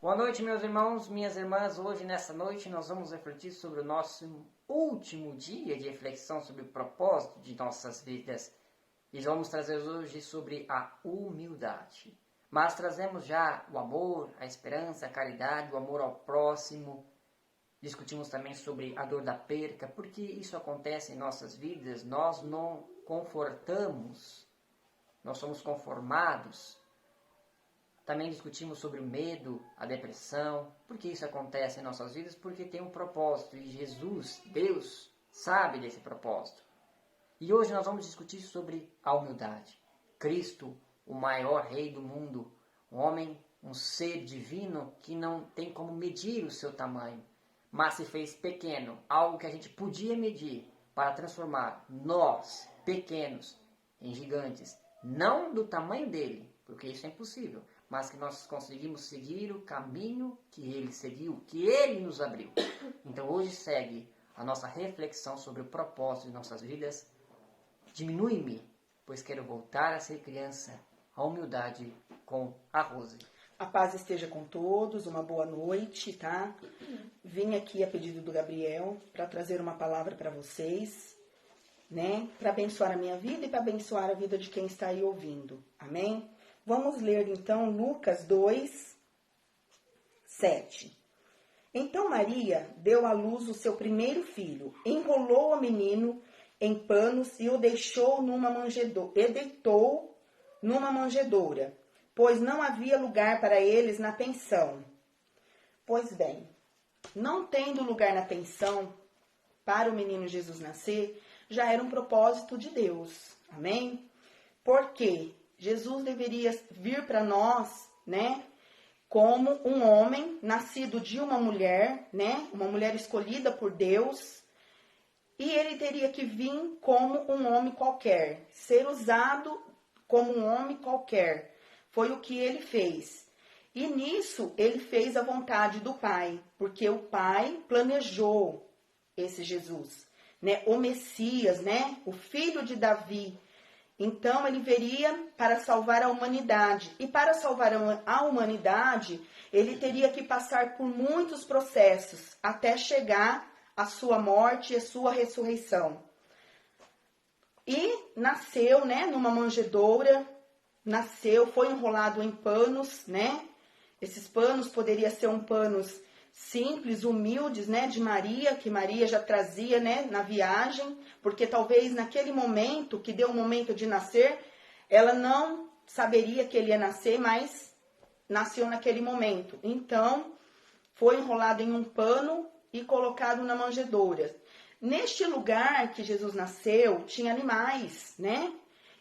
Boa noite, meus irmãos, minhas irmãs. Hoje, nessa noite, nós vamos refletir sobre o nosso último dia de reflexão sobre o propósito de nossas vidas. E vamos trazer hoje sobre a humildade. Mas trazemos já o amor, a esperança, a caridade, o amor ao próximo. Discutimos também sobre a dor da perca, porque isso acontece em nossas vidas. Nós não confortamos, nós somos conformados. Também discutimos sobre o medo, a depressão, por que isso acontece em nossas vidas? Porque tem um propósito e Jesus, Deus, sabe desse propósito. E hoje nós vamos discutir sobre a humildade. Cristo, o maior rei do mundo, um homem, um ser divino que não tem como medir o seu tamanho, mas se fez pequeno, algo que a gente podia medir para transformar nós, pequenos, em gigantes, não do tamanho dele, porque isso é impossível, mas que nós conseguimos seguir o caminho que ele seguiu, que ele nos abriu. Então hoje segue a nossa reflexão sobre o propósito de nossas vidas. Diminui-me, pois quero voltar a ser criança. A humildade com a Rose. A paz esteja com todos, uma boa noite, tá? Vim aqui a pedido do Gabriel para trazer uma palavra para vocês, né? Para abençoar a minha vida e para abençoar a vida de quem está aí ouvindo. Amém? Vamos ler então Lucas 2, 7. Então Maria deu à luz o seu primeiro filho, enrolou o menino em panos e o deixou deitou numa manjedoura, pois não havia lugar para eles na pensão. Pois bem, não tendo lugar na pensão para o menino Jesus nascer, já era um propósito de Deus. Amém? Porque Jesus deveria vir para nós, né, como um homem nascido de uma mulher, né, uma mulher escolhida por Deus, e ele teria que vir como um homem qualquer, ser usado como um homem qualquer. Foi o que ele fez. E nisso ele fez a vontade do Pai, porque o Pai planejou esse Jesus, né, o Messias, né, o filho de Davi. Então, ele viria para salvar a humanidade. E para salvar a humanidade, ele teria que passar por muitos processos até chegar à sua morte e à sua ressurreição. E nasceu, né, numa manjedoura, foi enrolado em panos, né? Esses panos poderiam ser panos simples, humildes, né, de Maria, que Maria já trazia, né, na viagem, porque talvez naquele momento, que deu o momento de nascer, ela não saberia que ele ia nascer, mas nasceu naquele momento. Então, foi enrolado em um pano e colocado na manjedoura. Neste lugar que Jesus nasceu, tinha animais, né,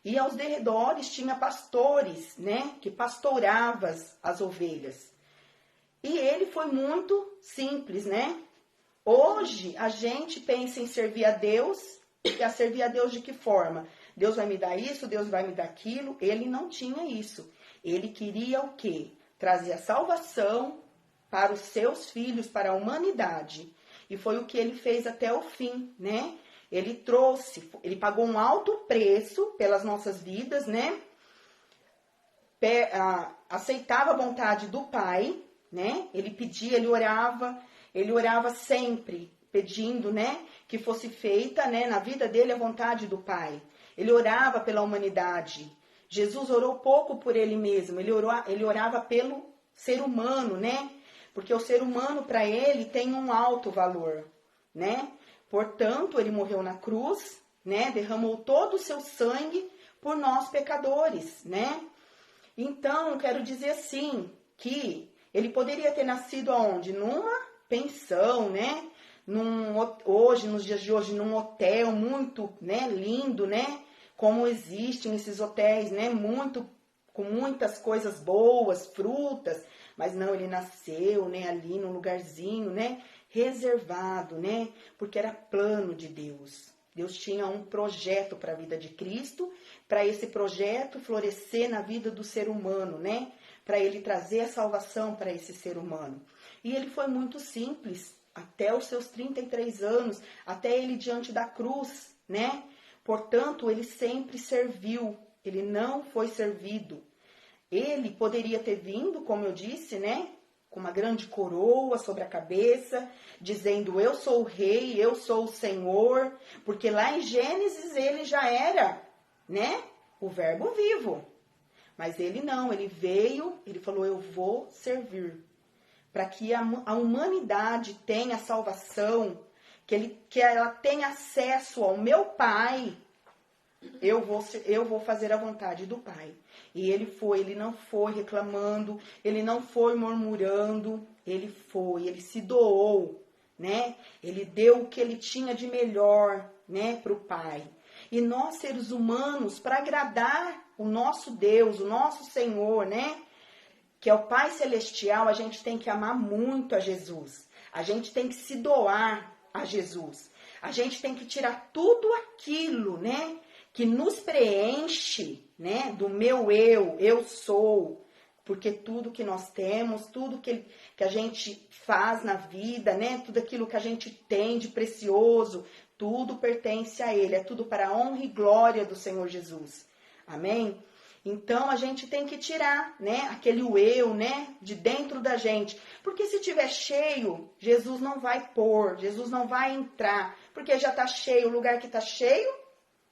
e aos derredores tinha pastores, né, que pastoravam as ovelhas. E ele foi muito simples, né? Hoje, a gente pensa em servir a Deus, e a servir a Deus de que forma? Deus vai me dar isso, Deus vai me dar aquilo. Ele não tinha isso. Ele queria o quê? Trazer a salvação para os seus filhos, para a humanidade. E foi o que ele fez até o fim, né? Ele pagou um alto preço pelas nossas vidas, né? Aceitava a vontade do Pai, né? Ele pedia, ele orava sempre pedindo, né, que fosse feita, né, na vida dele a vontade do Pai. Ele orava pela humanidade. Jesus orou pouco por ele mesmo, ele orava pelo ser humano, né? Porque o ser humano para ele tem um alto valor, né? Portanto, ele morreu na cruz, né? Derramou todo o seu sangue por nós pecadores, né? Então, quero dizer assim, que ele poderia ter nascido aonde? Numa pensão, né? Nos dias de hoje, num hotel muito, né, lindo, né? Como existem esses hotéis, né? Com muitas coisas boas, frutas. Mas não, ele nasceu, né, ali num lugarzinho, né? Reservado, né? Porque era plano de Deus. Deus tinha um projeto para a vida de Cristo, para esse projeto florescer na vida do ser humano, né? Para ele trazer a salvação para esse ser humano. E ele foi muito simples, até os seus 33 anos, até ele diante da cruz, né? Portanto, ele sempre serviu, ele não foi servido. Ele poderia ter vindo, como eu disse, né? com uma grande coroa sobre a cabeça, dizendo: eu sou o rei, eu sou o Senhor, porque lá em Gênesis ele já era, né, o verbo vivo. Mas ele não, ele veio, ele falou: eu vou servir, para que a humanidade tenha salvação, que ela tenha acesso ao meu Pai. Eu vou fazer a vontade do Pai. E ele não foi reclamando, ele não foi murmurando, ele se doou, né? Ele deu o que ele tinha de melhor, né, para o Pai. E nós, seres humanos, para agradar o nosso Deus, o nosso Senhor, né, que é o Pai Celestial, a gente tem que amar muito a Jesus. A gente tem que se doar a Jesus. A gente tem que tirar tudo aquilo, né, que nos preenche, né, do meu eu sou, porque tudo que nós temos, tudo que a gente faz na vida, né, tudo aquilo que a gente tem de precioso, tudo pertence a Ele, é tudo para a honra e glória do Senhor Jesus. Amém? Então, a gente tem que tirar, né, aquele eu, né, de dentro da gente. Porque se tiver cheio, Jesus não vai pôr, Jesus não vai entrar, porque já está cheio, o lugar que está cheio,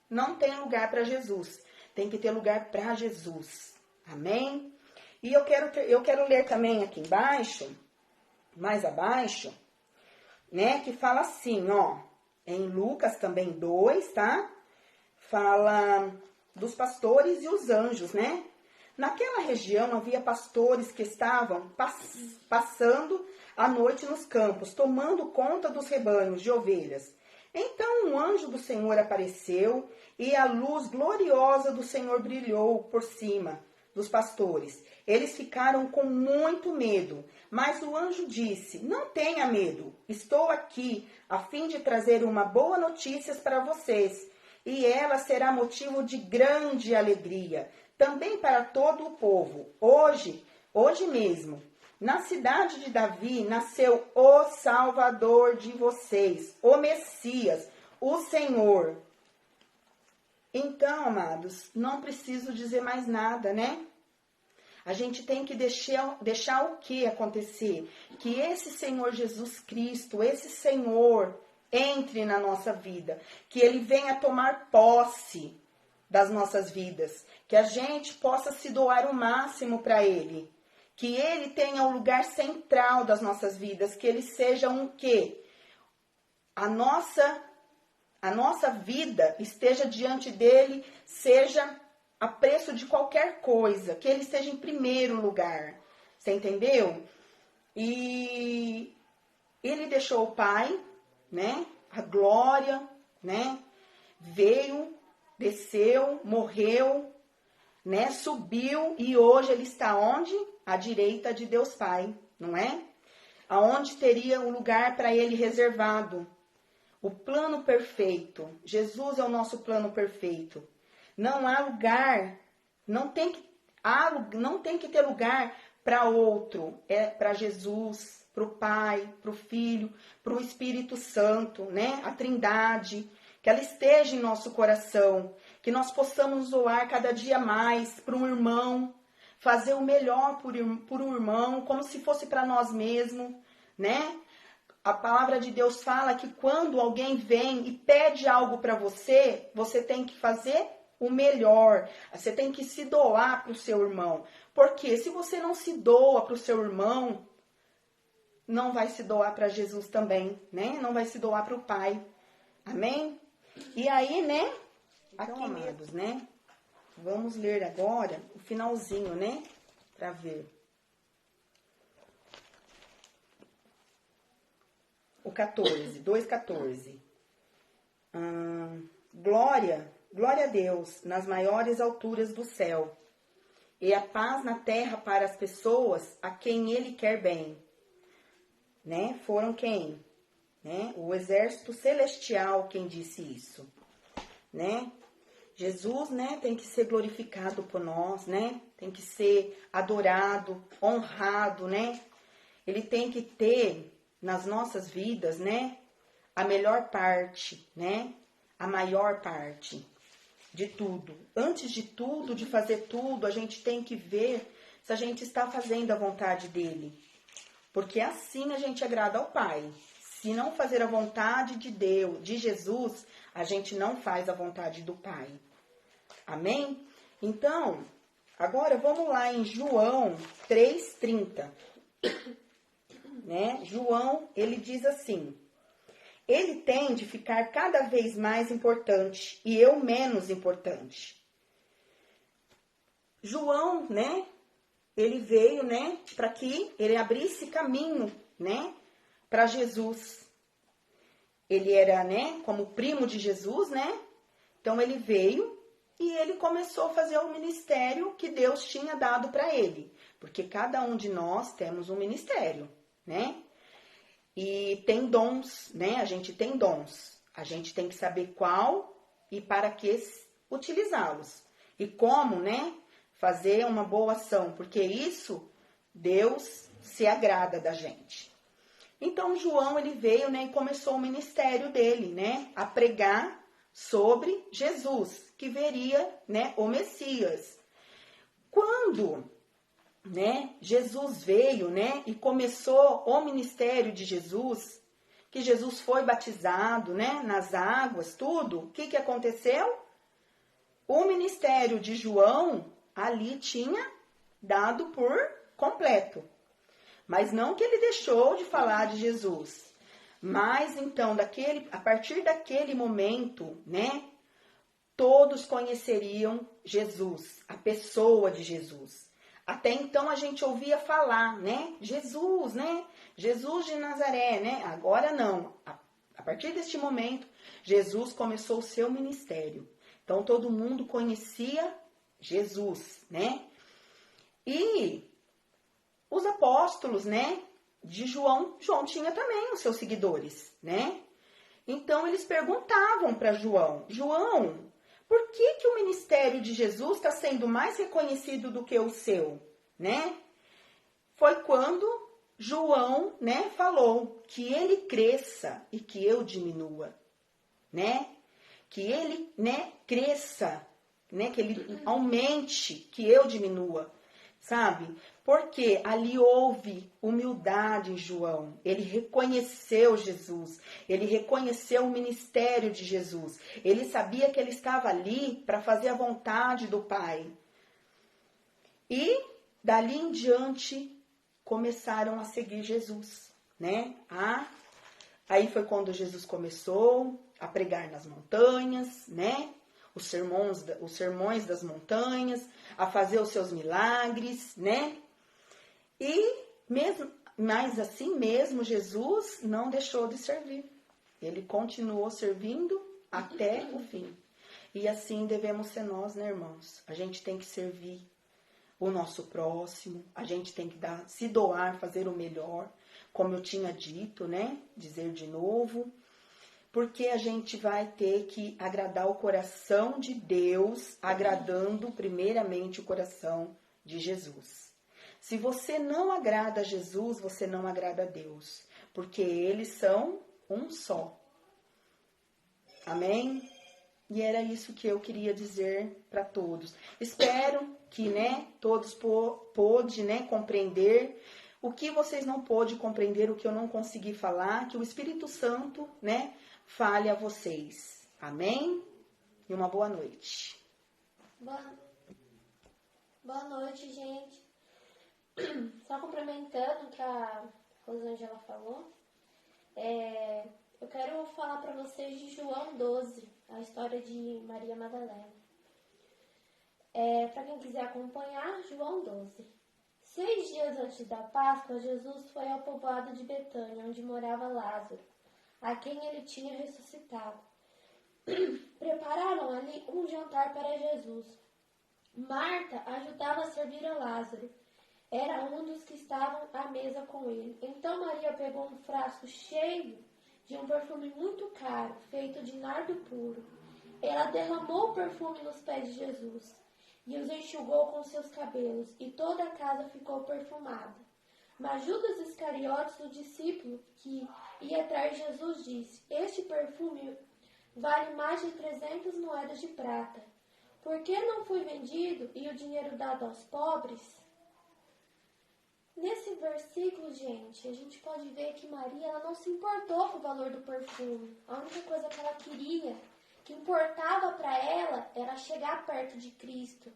não tem lugar para Jesus. Tem que ter lugar para Jesus. Amém? E eu quero ler também aqui embaixo, mais abaixo, né? Que fala assim, ó. Em Lucas também 2, tá? Fala dos pastores e os anjos, né? Naquela região havia pastores que estavam passando a noite nos campos, tomando conta dos rebanhos de ovelhas. Então um anjo do Senhor apareceu e a luz gloriosa do Senhor brilhou por cima dos pastores. Eles ficaram com muito medo, mas o anjo disse: não tenha medo, estou aqui a fim de trazer uma boa notícia para vocês, e ela será motivo de grande alegria, também para todo o povo. Hoje mesmo, na cidade de Davi, nasceu o Salvador de vocês, o Messias, o Senhor. Então, amados, não preciso dizer mais nada, né? A gente tem que deixar o que acontecer? Que esse Senhor Jesus Cristo, esse Senhor, entre na nossa vida. Que Ele venha tomar posse das nossas vidas. Que a gente possa se doar o máximo para Ele. Que Ele tenha o lugar central das nossas vidas. Que Ele seja um quê? A nossa vida esteja diante dEle, seja a preço de qualquer coisa, que Ele esteja em primeiro lugar. Você entendeu? E Ele deixou o Pai, né? A glória, né? Veio, desceu, morreu, né? Subiu e hoje Ele está onde? À direita de Deus Pai, não é? Aonde teria um lugar para Ele reservado. O plano perfeito. Jesus é o nosso plano perfeito. Não há lugar, não tem que ter lugar para outro. É para Jesus, para o Pai, para o Filho, para o Espírito Santo, né? A Trindade. Que ela esteja em nosso coração. Que nós possamos doar cada dia mais para um irmão. Fazer o melhor por um irmão, como se fosse para nós mesmos, né? A palavra de Deus fala que quando alguém vem e pede algo para você, você tem que fazer o melhor. Você tem que se doar para o seu irmão. Porque se você não se doa para o seu irmão, não vai se doar para Jesus também, né? Não vai se doar para o Pai. Amém? E aí, né? Então, aqui, amados, né? Vamos ler agora o finalzinho, né? Para ver. O 14, 2,14. Glória a Deus nas maiores alturas do céu, e a paz na terra para as pessoas a quem Ele quer bem. Né? Foram quem? Né? O exército celestial quem disse isso. Né? Jesus, né, tem que ser glorificado por nós, né? Tem que ser adorado, honrado, né? Ele tem que ter nas nossas vidas, né, a melhor parte, né, a maior parte de tudo. Antes de tudo, de fazer tudo, a gente tem que ver se a gente está fazendo a vontade dele. Porque assim a gente agrada ao Pai. Se não fazer a vontade de Deus, de Jesus, a gente não faz a vontade do Pai. Amém? Então, agora vamos lá em João 3,30. Né? João, ele diz assim: ele tem de ficar cada vez mais importante e eu menos importante. João, né? Ele veio, né, para que ele abrisse caminho, né, para Jesus. Ele era, né, como primo de Jesus, né? Então ele veio e ele começou a fazer o ministério que Deus tinha dado para ele, porque cada um de nós temos um ministério, né? E tem dons, né? A gente tem dons. A gente tem que saber qual e para que utilizá-los. E como, né? Fazer uma boa ação, porque isso Deus se agrada da gente. Então João, ele veio, né, e começou o ministério dele, né, a pregar sobre Jesus, que veria, né, o Messias. Quando, né, Jesus veio, né, e começou o ministério de Jesus, que Jesus foi batizado, né, nas águas, tudo, o que aconteceu? O ministério de João ali tinha dado por completo. Mas não que ele deixou de falar de Jesus. Mas então, a partir daquele momento, né, todos conheceriam Jesus, a pessoa de Jesus. Até então a gente ouvia falar, né, Jesus, né, Jesus de Nazaré, né? Agora não. A partir deste momento, Jesus começou o seu ministério. Então todo mundo conhecia Jesus, né? E os apóstolos, né, de João tinha também os seus seguidores, né? Então eles perguntavam para João, por que o ministério de Jesus está sendo mais reconhecido do que o seu, né? Foi quando João, né, falou que ele cresça e que eu diminua, né? Que ele, né, cresça, né, que ele aumente, que eu diminua, sabe? Porque ali houve humildade em João. Ele reconheceu Jesus, ele reconheceu o ministério de Jesus. Ele sabia que ele estava ali para fazer a vontade do Pai. E dali em diante começaram a seguir Jesus, né? Aí foi quando Jesus começou a pregar nas montanhas, né? Os sermões das montanhas, a fazer os seus milagres, né? Mas assim mesmo, Jesus não deixou de servir. Ele continuou servindo até o fim. E assim devemos ser nós, né, irmãos? A gente tem que servir o nosso próximo, a gente tem que se doar, fazer o melhor, como eu tinha dito, né? Dizer de novo. Porque a gente vai ter que agradar o coração de Deus, agradando primeiramente o coração de Jesus. Se você não agrada a Jesus, você não agrada a Deus, porque eles são um só. Amém? E era isso que eu queria dizer para todos. Espero que, né, todos pôde, né, compreender o que vocês não pôde compreender, o que eu não consegui falar, que o Espírito Santo, né, fale a vocês. Amém? E uma boa noite. Boa noite, gente. Só complementando o que a Rosângela falou, eu quero falar para vocês de João 12, a história de Maria Madalena. Para quem quiser acompanhar, João 12. 6 dias antes da Páscoa, Jesus foi ao povoado de Betânia, onde morava Lázaro, a quem ele tinha ressuscitado. Prepararam ali um jantar para Jesus. Marta ajudava a servir a Lázaro. Era um dos que estavam à mesa com ele. Então Maria pegou um frasco cheio de um perfume muito caro, feito de nardo puro. Ela derramou o perfume nos pés de Jesus e os enxugou com seus cabelos, e toda a casa ficou perfumada. Mas Judas Iscariotes, o discípulo que ia atrás de Jesus, disse: este perfume vale mais de 300 moedas de prata. Por que não foi vendido e o dinheiro dado aos pobres? Nesse versículo, gente, a gente pode ver que Maria ela não se importou com o valor do perfume. A única coisa que ela queria, que importava para ela, era chegar perto de Cristo,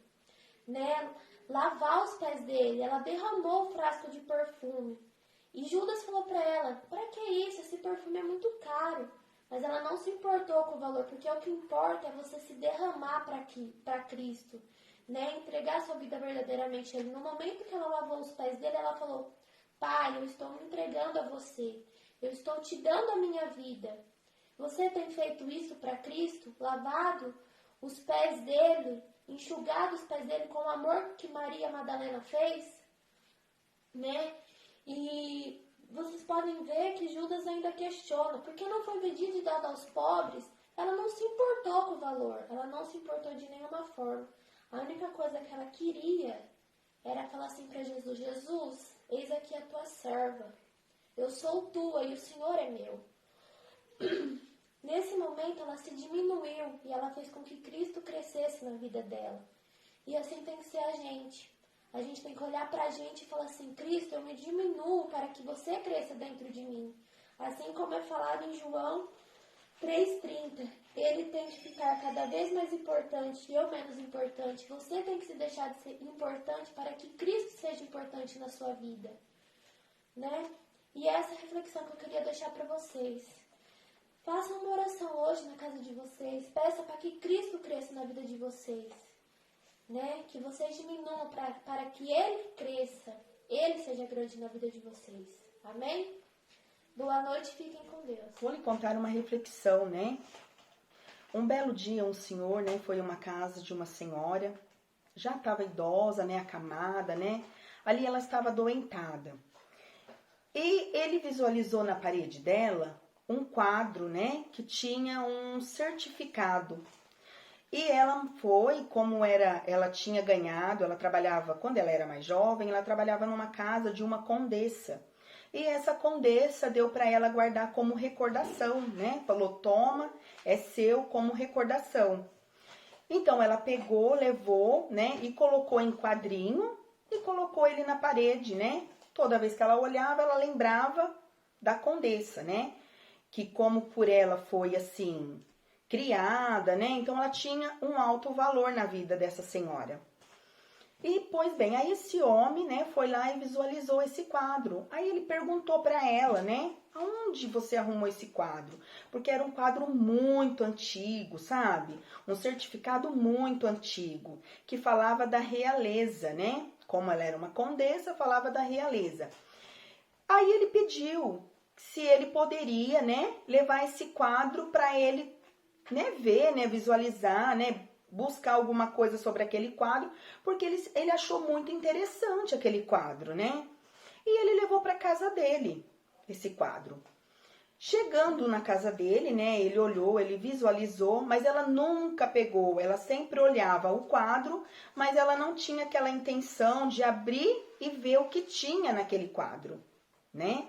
né? Lavar os pés dele. Ela derramou o frasco de perfume. E Judas falou para ela: para que isso? Esse perfume é muito caro. Mas ela não se importou com o valor, porque o que importa é você se derramar para Cristo, né? Entregar sua vida verdadeiramente a Ele. No momento que ela lavou os pés dele, ela falou: Pai, eu estou me entregando a você. Eu estou te dando a minha vida. Você tem feito isso para Cristo? Lavado os pés dele, enxugado os pés dele com o amor que Maria Madalena fez? Né? E vocês podem ver que Judas ainda questiona, porque não foi vendido e dado aos pobres? Ela não se importou com o valor, ela não se importou de nenhuma forma. A única coisa que ela queria era falar assim para Jesus: Jesus, eis aqui a tua serva, eu sou tua e o Senhor é meu. Nesse momento ela se diminuiu e ela fez com que Cristo crescesse na vida dela. E assim tem que ser a gente. A gente tem que olhar para a gente e falar assim: Cristo, eu me diminuo para que você cresça dentro de mim. Assim como é falado em João 3,30. Ele tem que ficar cada vez mais importante e eu menos importante. Você tem que se deixar de ser importante para que Cristo seja importante na sua vida, né? E essa é a reflexão que eu queria deixar para vocês. Façam uma oração hoje na casa de vocês. Peça para que Cristo cresça na vida de vocês, né? Que vocês diminuam para que Ele cresça, Ele seja grande na vida de vocês. Amém? Boa noite, fiquem com Deus. Vou lhe contar uma reflexão, né? Um belo dia, um senhor, né, foi a uma casa de uma senhora, já estava idosa, né, acamada, né? Ali ela estava adoentada. E ele visualizou na parede dela um quadro, né, que tinha um certificado. E ela foi, como ela tinha ganhado, ela trabalhava, quando ela era mais jovem, ela trabalhava numa casa de uma condessa. E essa condessa deu para ela guardar como recordação, né? Falou: toma, é seu como recordação. Então ela pegou, levou, né? E colocou em quadrinho e colocou ele na parede, né? Toda vez que ela olhava, ela lembrava da condessa, né? Que como por ela foi assim criada, né? Então ela tinha um alto valor na vida dessa senhora. E, pois bem, aí esse homem, né, foi lá e visualizou esse quadro. Aí ele perguntou para ela, né, aonde você arrumou esse quadro? Porque era um quadro muito antigo, sabe? Um certificado muito antigo, que falava da realeza, né? Como ela era uma condessa, falava da realeza. Aí ele pediu se ele poderia, né, levar esse quadro para ele, né, ver, né, visualizar, né, buscar alguma coisa sobre aquele quadro, porque ele achou muito interessante aquele quadro, né? E ele levou para casa dele esse quadro. Chegando na casa dele, né, ele olhou, ele visualizou, mas ela nunca pegou, ela sempre olhava o quadro, mas ela não tinha aquela intenção de abrir e ver o que tinha naquele quadro, né?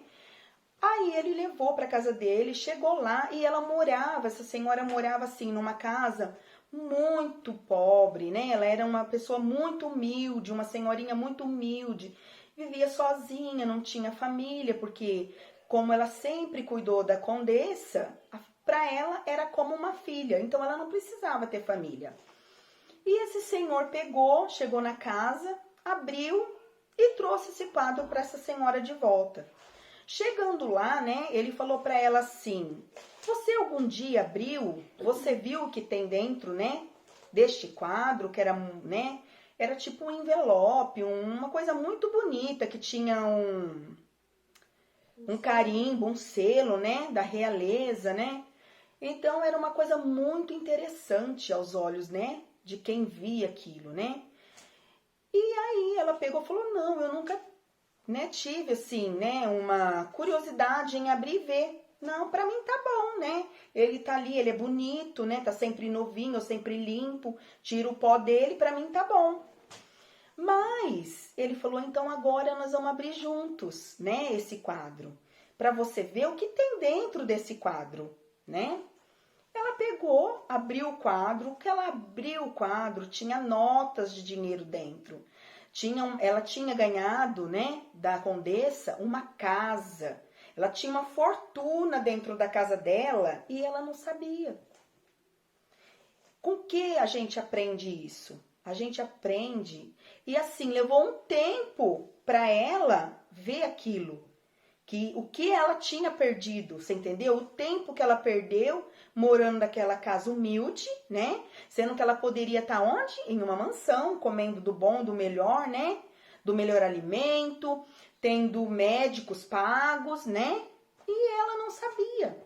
Aí ele levou para casa dele, chegou lá e essa senhora morava assim numa casa muito pobre, né? Ela era uma pessoa muito humilde, uma senhorinha muito humilde, vivia sozinha, não tinha família, porque como ela sempre cuidou da condessa, para ela era como uma filha, então ela não precisava ter família. E esse senhor pegou, chegou na casa, abriu e trouxe esse quadro para essa senhora de volta. Chegando lá, né, ele falou para ela assim: você algum dia abriu, você viu o que tem dentro, né, deste quadro, que era, né, era tipo um envelope, uma coisa muito bonita, que tinha um carimbo, um selo, né, da realeza, né. Então era uma coisa muito interessante aos olhos, né, de quem via aquilo, né. E aí ela pegou e falou: não, eu nunca, né, tive assim, né, uma curiosidade em abrir e ver. Não, pra mim tá bom, né? Ele tá ali, ele é bonito, né? Tá sempre novinho, sempre limpo. Tira o pó dele, pra mim tá bom. Mas ele falou: então agora nós vamos abrir juntos, né, esse quadro, pra você ver o que tem dentro desse quadro, né? Ela pegou, abriu o quadro. Que ela abriu o quadro, tinha notas de dinheiro dentro. ela tinha ganhado, né, da condessa uma casa. Ela tinha uma fortuna dentro da casa dela e ela não sabia. Com que a gente aprende isso? A gente aprende. E assim, levou um tempo para ela ver aquilo. O que ela tinha perdido, você entendeu? O tempo que ela perdeu morando naquela casa humilde, né? Sendo que ela poderia estar onde? Em uma mansão, comendo do bom, do melhor, né? Do melhor alimento, tendo médicos pagos, né? E ela não sabia.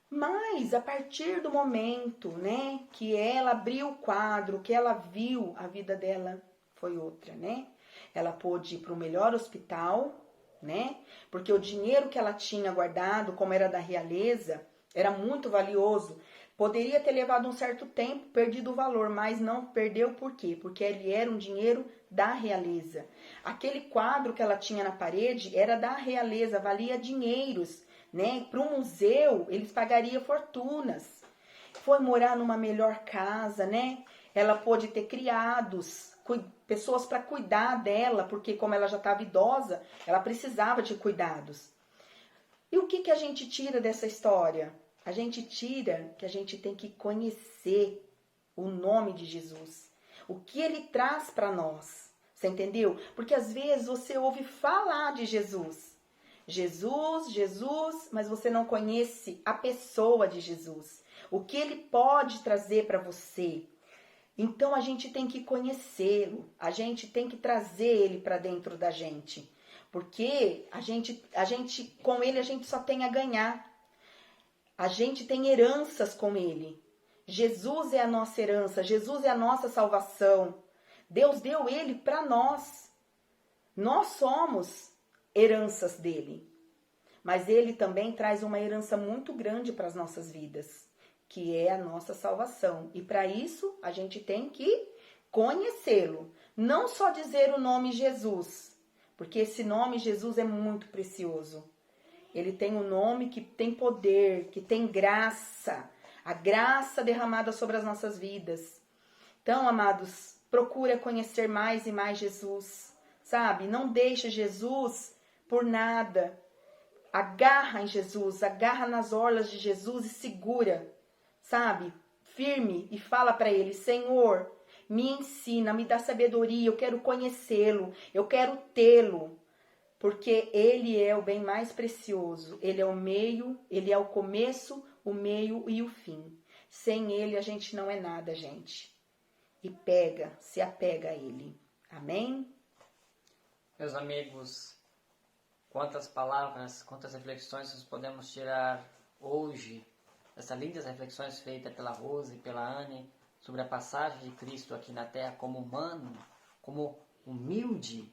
Mas a partir do momento, né, que ela abriu o quadro, que ela viu, a vida dela foi outra, né? Ela pôde ir para o melhor hospital, né? Porque o dinheiro que ela tinha guardado, como era da realeza, era muito valioso. Poderia ter levado um certo tempo, perdido o valor, mas não perdeu por quê? Porque ele era um dinheiro da realeza. Aquele quadro que ela tinha na parede era da realeza, valia dinheiros, né? Para um museu, eles pagariam fortunas. Foi morar numa melhor casa, né? Ela pôde ter criados, pessoas para cuidar dela, porque como ela já estava idosa, ela precisava de cuidados. E o que a gente tira dessa história? A gente tira que a gente tem que conhecer o nome de Jesus. O que ele traz para nós. Você entendeu? Porque às vezes você ouve falar de Jesus. Jesus, Jesus, mas você não conhece a pessoa de Jesus. O que ele pode trazer para você. Então a gente tem que conhecê-lo. A gente tem que trazer ele para dentro da gente. Porque a gente, com ele a gente só tem a ganhar. A gente tem heranças com ele. Jesus é a nossa herança, Jesus é a nossa salvação. Deus deu ele para nós. Nós somos heranças dele. Mas ele também traz uma herança muito grande para as nossas vidas, que é a nossa salvação. E para isso a gente tem que conhecê-lo. Não só dizer o nome Jesus, porque esse nome Jesus é muito precioso. Ele tem um nome que tem poder, que tem graça. A graça derramada sobre as nossas vidas. Então, amados, procura conhecer mais e mais Jesus. Sabe? Não deixe Jesus por nada. Agarra em Jesus, agarra nas orlas de Jesus e segura. Sabe? Firme e fala para ele: Senhor, me ensina, me dá sabedoria, eu quero conhecê-lo, eu quero tê-lo. Porque ele é o bem mais precioso. Ele é o meio, ele é o começo, o meio e o fim. Sem ele a gente não é nada, gente. E se apega a ele. Amém? Meus amigos, quantas palavras, quantas reflexões nós podemos tirar hoje dessas lindas reflexões feitas pela Rose e pela Anne sobre a passagem de Cristo aqui na Terra como humano, como humilde,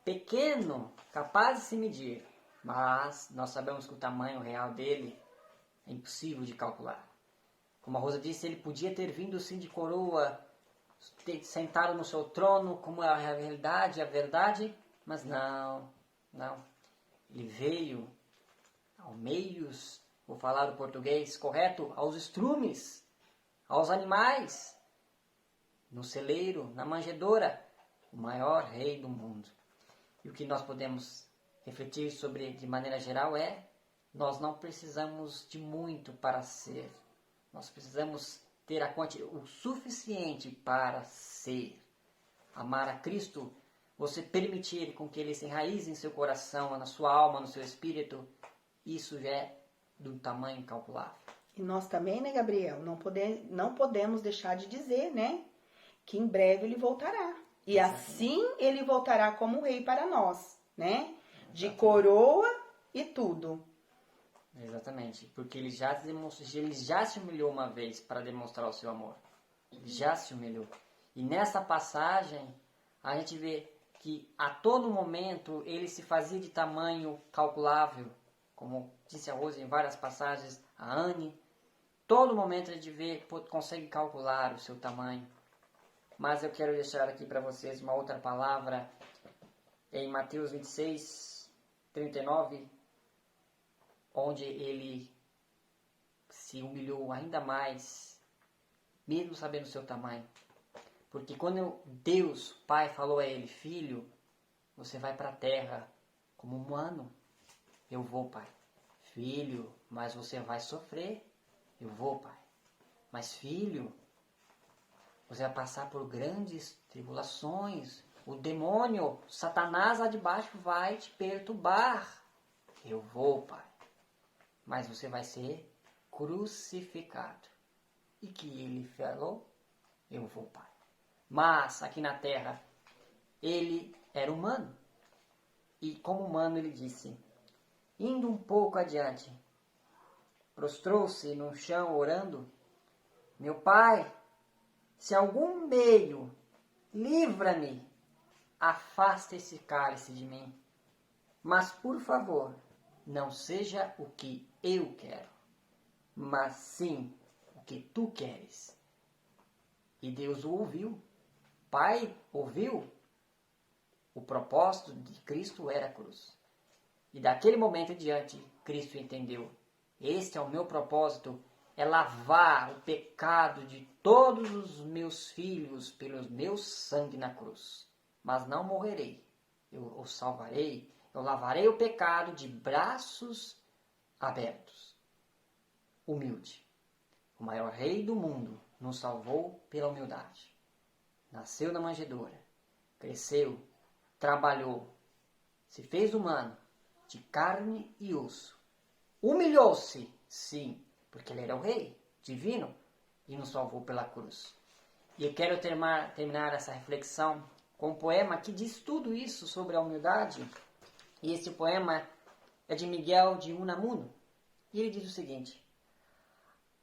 pequeno, capaz de se medir, mas nós sabemos que o tamanho real dele é impossível de calcular. Como a Rosa disse, ele podia ter vindo sim de coroa, sentado no seu trono, como é a realidade, a verdade, mas não. Ele veio aos meios, vou falar o português correto, aos estrumes, aos animais, no celeiro, na manjedoura, o maior rei do mundo. E o que nós podemos refletir sobre de maneira geral é: nós não precisamos de muito para ser. Nós precisamos ter o suficiente para ser. Amar a Cristo, você permitir com que Ele se enraize em seu coração, na sua alma, no seu espírito, isso já é do tamanho incalculável. E nós também, né, Gabriel, não podemos deixar de dizer, né, que em breve Ele voltará. E assim Ele voltará como rei para nós, né? De coroa e tudo. Exatamente, porque ele já se humilhou uma vez para demonstrar o seu amor. Ele já se humilhou. E nessa passagem, a gente vê que a todo momento ele se fazia de tamanho calculável, como disse a Rose em várias passagens, a Anne. Todo momento a gente vê, consegue calcular o seu tamanho. Mas eu quero deixar aqui para vocês uma outra palavra em Mateus 26, 39, onde ele se humilhou ainda mais, mesmo sabendo o seu tamanho. Porque quando Deus, Pai, falou a ele, filho, você vai para a terra como humano. Eu vou, Pai. Filho, mas você vai sofrer. Eu vou, Pai. Mas filho, você vai passar por grandes tribulações. O demônio, Satanás lá de baixo vai te perturbar. Eu vou, Pai. Mas você vai ser crucificado. E que ele falou, eu vou, Pai. Mas aqui na terra, ele era humano. E como humano ele disse, indo um pouco adiante, prostrou-se no chão orando, meu Pai, se algum meio, livra-me, afasta esse cálice de mim. Mas, por favor, não seja o que eu quero, mas sim o que tu queres. E Deus o ouviu. Pai ouviu. O propósito de Cristo era a cruz. E daquele momento em diante, Cristo entendeu. Este é o meu propósito, é lavar o pecado de todos os meus filhos pelo meu sangue na cruz. Mas não morrerei, eu o salvarei, eu lavarei o pecado de braços abertos. Humilde. O maior rei do mundo nos salvou pela humildade. Nasceu na manjedoura, cresceu, trabalhou, se fez humano, de carne e osso. Humilhou-se, sim, porque ele era o rei divino e nos salvou pela cruz. E eu quero terminar essa reflexão com um poema que diz tudo isso sobre a humildade. E esse poema é de Miguel de Unamuno. E ele diz o seguinte: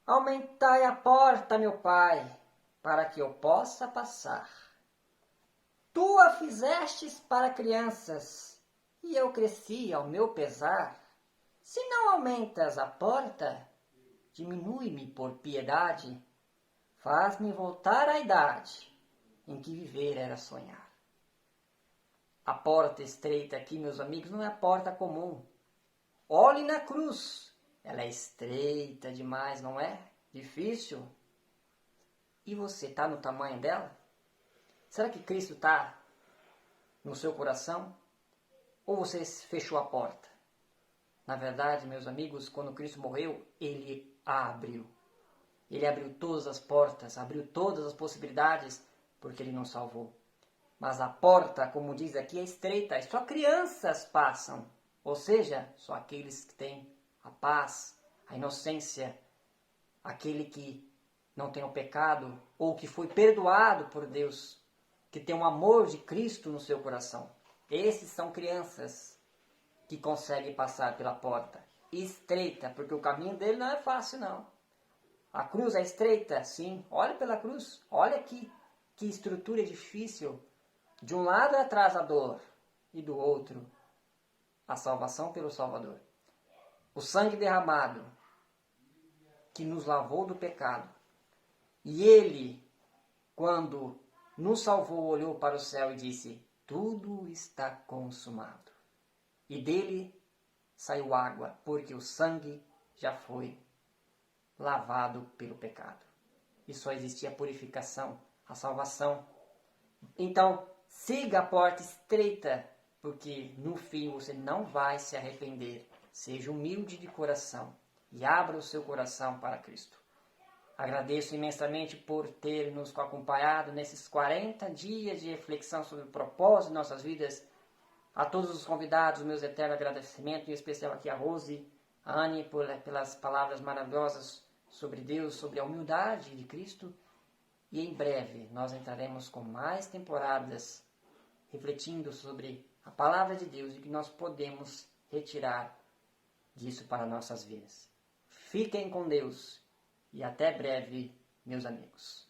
aumentai a porta, meu Pai, para que eu possa passar. Tu a fizestes para crianças, e eu cresci ao meu pesar. Se não aumentas a porta, diminui-me por piedade, faz-me voltar à idade em que viver era sonhar. A porta estreita aqui, meus amigos, não é a porta comum. Olhe na cruz, ela é estreita demais, não é? Difícil. E você está no tamanho dela? Será que Cristo está no seu coração? Ou você fechou a porta? Na verdade, meus amigos, quando Cristo morreu, Ele abriu. Ele abriu todas as portas, abriu todas as possibilidades, porque Ele nos salvou. Mas a porta, como diz aqui, é estreita, e só crianças passam. Ou seja, só aqueles que têm a paz, a inocência, aquele que não tem o pecado, ou que foi perdoado por Deus, que tem o amor de Cristo no seu coração. Esses são crianças que conseguem passar pela porta estreita, porque o caminho dele não é fácil, não. A cruz é estreita, sim. Olha pela cruz, olha aqui, que estrutura difícil. De um lado é traz a dor, e do outro a salvação pelo Salvador. O sangue derramado, que nos lavou do pecado. E Ele, quando nos salvou, olhou para o céu e disse, tudo está consumado. E dele saiu água, porque o sangue já foi lavado pelo pecado. E só existia a purificação, a salvação. Então, siga a porta estreita, porque no fim você não vai se arrepender. Seja humilde de coração e abra o seu coração para Cristo. Agradeço imensamente por ter nos acompanhado nesses 40 dias de reflexão sobre o propósito de nossas vidas. A todos os convidados, meus eternos agradecimentos, em especial aqui a Rose, a Anne, pelas palavras maravilhosas sobre Deus, sobre a humildade de Cristo. E em breve nós entraremos com mais temporadas refletindo sobre a palavra de Deus e o que nós podemos retirar disso para nossas vidas. Fiquem com Deus e até breve, meus amigos.